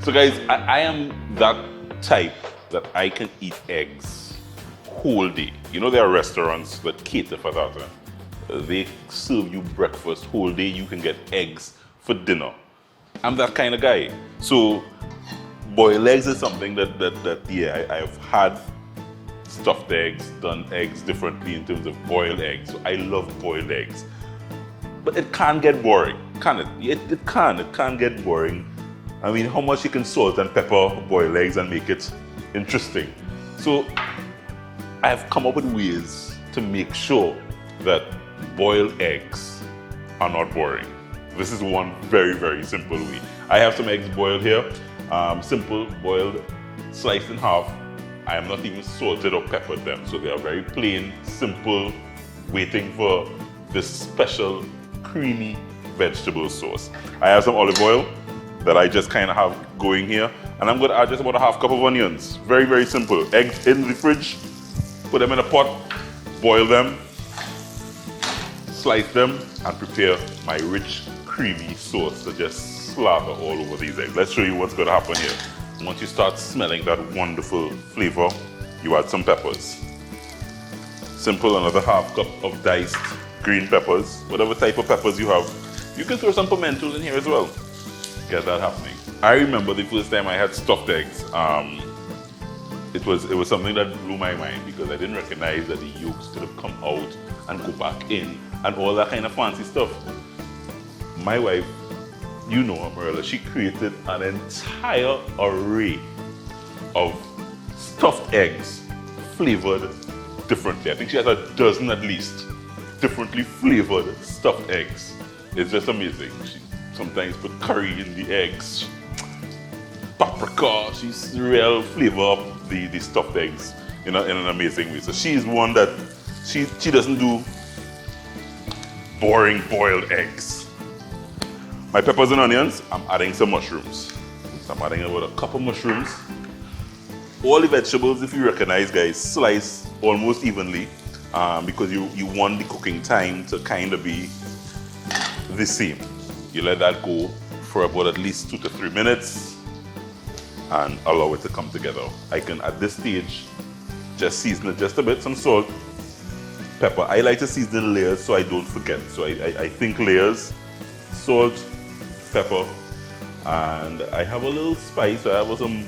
So guys, I am that type that I can eat eggs whole day. You know there are restaurants that cater for that. They serve you breakfast whole day. You can get eggs for dinner. I'm that kind of guy. So boiled eggs is something that yeah, I've had stuffed eggs, done eggs differently in terms of boiled eggs. So I love boiled eggs. But it can get boring, can it? It can get boring. I mean, how much you can salt and pepper boiled eggs and make it interesting. So I've come up with ways to make sure that boiled eggs are not boring. This is one very, very simple way. I have some eggs boiled here. Simple, boiled, sliced in half. I am not even salted or peppered them. So they are very plain, simple, waiting for this special creamy vegetable sauce. I have some olive oil that I just kind of have going here. And I'm going to add just about a half cup of onions. Very, very simple. Eggs in the fridge, put them in a pot, boil them, slice them, and prepare my rich, creamy sauce to just slather all over these eggs. Let's show you what's going to happen here. Once you start smelling that wonderful flavor, you add some peppers. Simple, another half cup of diced green peppers. Whatever type of peppers you have. You can throw some pimentos in here as well. Get that happening. I remember the first time I had stuffed eggs. It was something that blew my mind because I didn't recognize that the yolks could have come out and go back in and all that kind of fancy stuff. My wife, you know her, Marilla, she created an entire array of stuffed eggs flavored differently. I think she has a dozen at least differently flavored stuffed eggs. It's just amazing. She sometimes put curry in the eggs, paprika. She's real flavor up the stuffed eggs in an amazing way. So she's one that she doesn't do boring boiled eggs. My peppers and onions, I'm adding some mushrooms. So I'm adding about a cup of mushrooms. All the vegetables, if you recognize, guys, slice almost evenly because you want the cooking time to kind of be the same. You let that go for about at least 2 to 3 minutes and allow it to come together. I can, at this stage, just season it just a bit, some salt, pepper. I like to season in layers so I don't forget. So I think layers, salt, pepper, and I have a little spice. I have some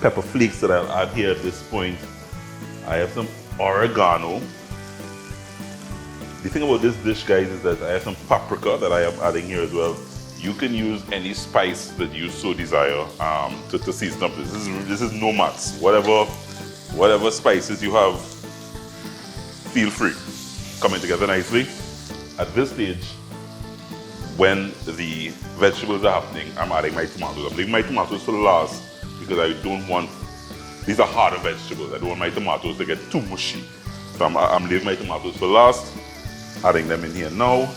pepper flakes that I'll add here at this point. I have some oregano. The thing about this dish, guys, is that I have some paprika that I am adding here as well. You can use any spice that you so desire to season up. This is no mats. Whatever spices you have, feel free. Coming together nicely. At this stage, when the vegetables are happening, I'm adding my tomatoes. I'm leaving my tomatoes for last because I don't want, these are harder vegetables. I don't want my tomatoes to get too mushy. So I'm leaving my tomatoes for last, adding them in here now.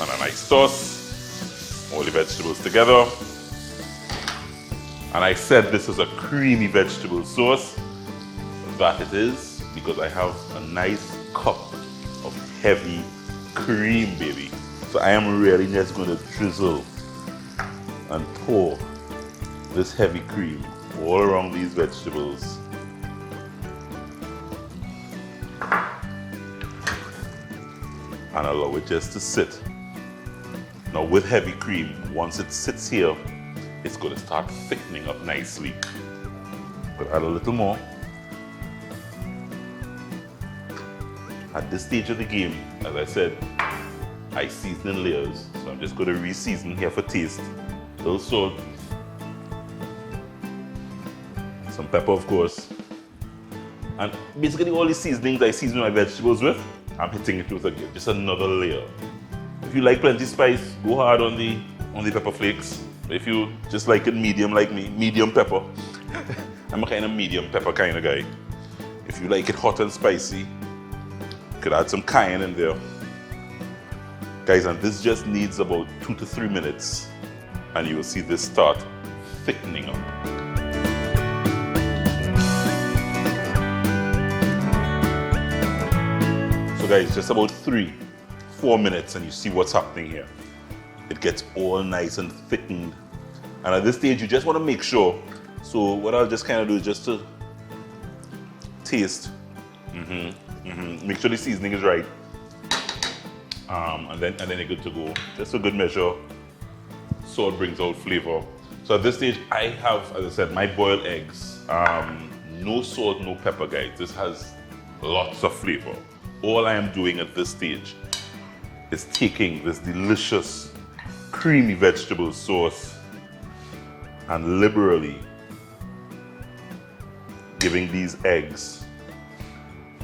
And a nice toss. All the vegetables together. And I said this is a creamy vegetable sauce. That it is, because I have a nice cup of heavy cream, baby. So I am really just going to drizzle and pour this heavy cream all around these vegetables. And allow it just to sit. Now with heavy cream, once it sits here, it's going to start thickening up nicely. But add a little more. At this stage of the game, as I said, I season in layers. So I'm just going to re-season here for taste. A little salt. Some pepper, of course. And basically all the seasonings I season my vegetables with, I'm hitting it with again, just another layer. If you like plenty spice, go hard on the pepper flakes. If you just like it medium like me, medium pepper. I'm a kind of medium pepper kind of guy. If you like it hot and spicy, you could add some cayenne in there. Guys, and this just needs about 2 to 3 minutes and you will see this start thickening up. So guys, just about 3-4 minutes and you see what's happening here. it gets all nice and thickened. And at this stage, you just want to make sure. So what I'll just kind of do is just to taste. Make sure the seasoning is right. And then you're good to go. Just a good measure. Salt brings out flavor. So at this stage, I have, as I said, my boiled eggs. No salt, no pepper, guys. This has lots of flavor. All I am doing at this stage is taking this delicious, creamy vegetable sauce and liberally giving these eggs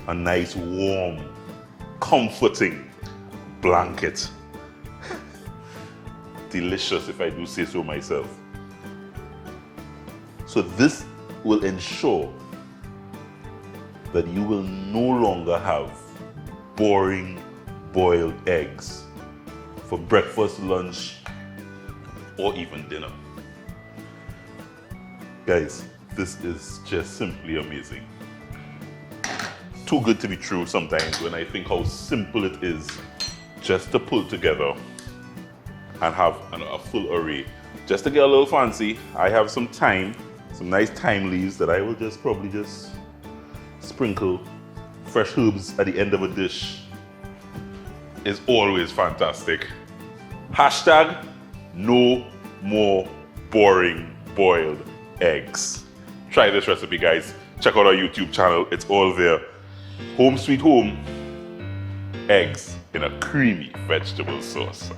a nice, warm, comforting blanket. Delicious, if I do say so myself. So this will ensure that you will no longer have boring boiled eggs for breakfast, lunch, or even dinner. Guys, this is just simply amazing. Too good to be true sometimes when I think how simple it is just to pull together and have a full array. Just to get a little fancy, I have some thyme, some nice thyme leaves that I will just probably just sprinkle. Fresh herbs at the end of a dish is always fantastic. Hashtag no more boring boiled eggs. Try this recipe, guys. Check out our YouTube channel, it's all there. Home sweet home, eggs in a creamy vegetable sauce.